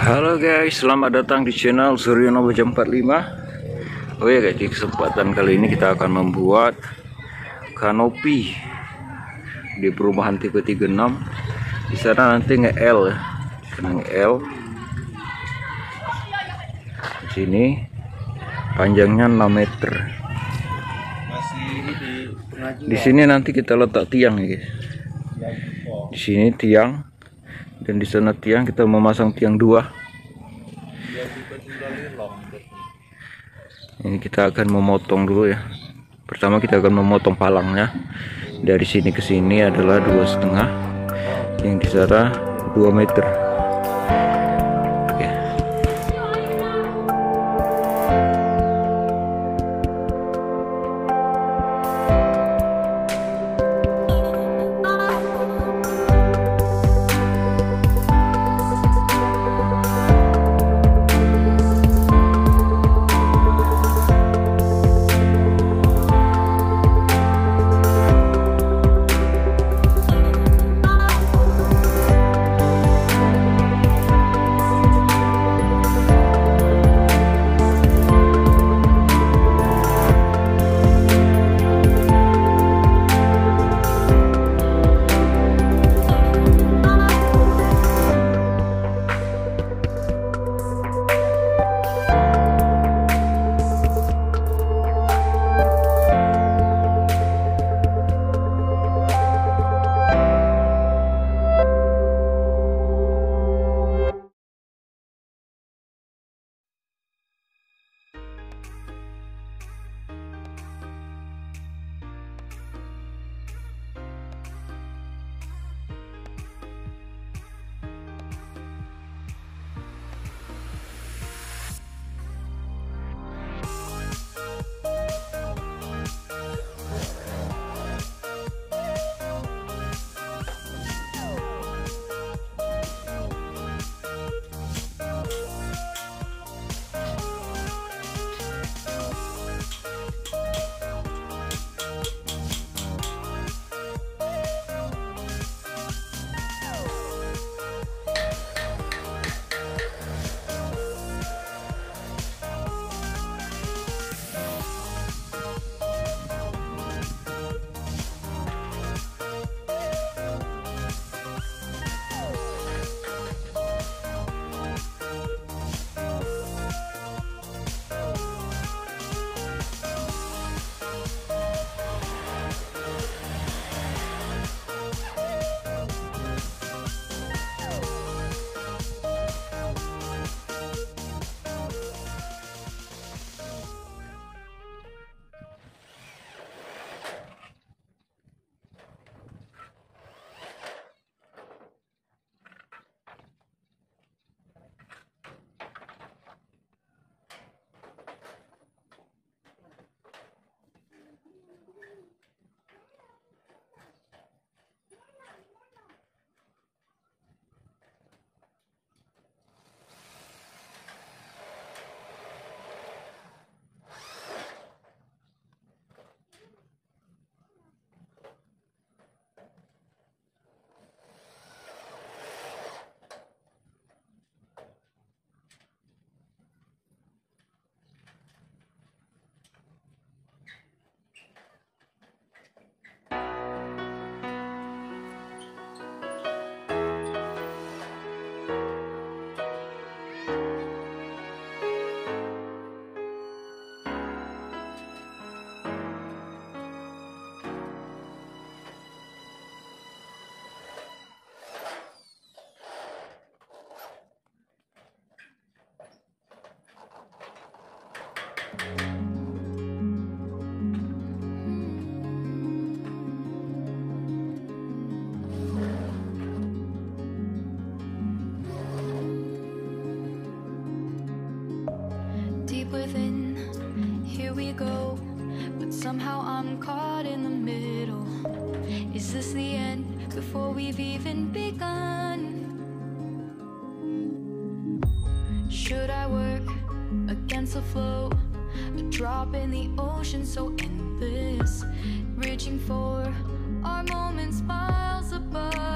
Halo guys, selamat datang di channel Suryono Baja 45. Oh ya guys, di kesempatan kali ini kita akan membuat kanopi di perumahan tipe 36. Di sana nanti nge-L ya, nge-L. Di sini panjangnya 6 meter. Di sini nanti kita letak tiang ya guys. Di sini tiang. Dan di sana tiang, kita memasang tiang 2. Ini kita akan memotong dulu ya. Pertama kita akan memotong palangnya. Dari sini ke sini adalah 2,5. Yang di sana 2 meter. Oke. Deep within, here we go, but somehow I'm caught in the middle. Is this the end before we've even begun? Should I work against the flow, a drop in the ocean so endless, reaching for our moments miles above?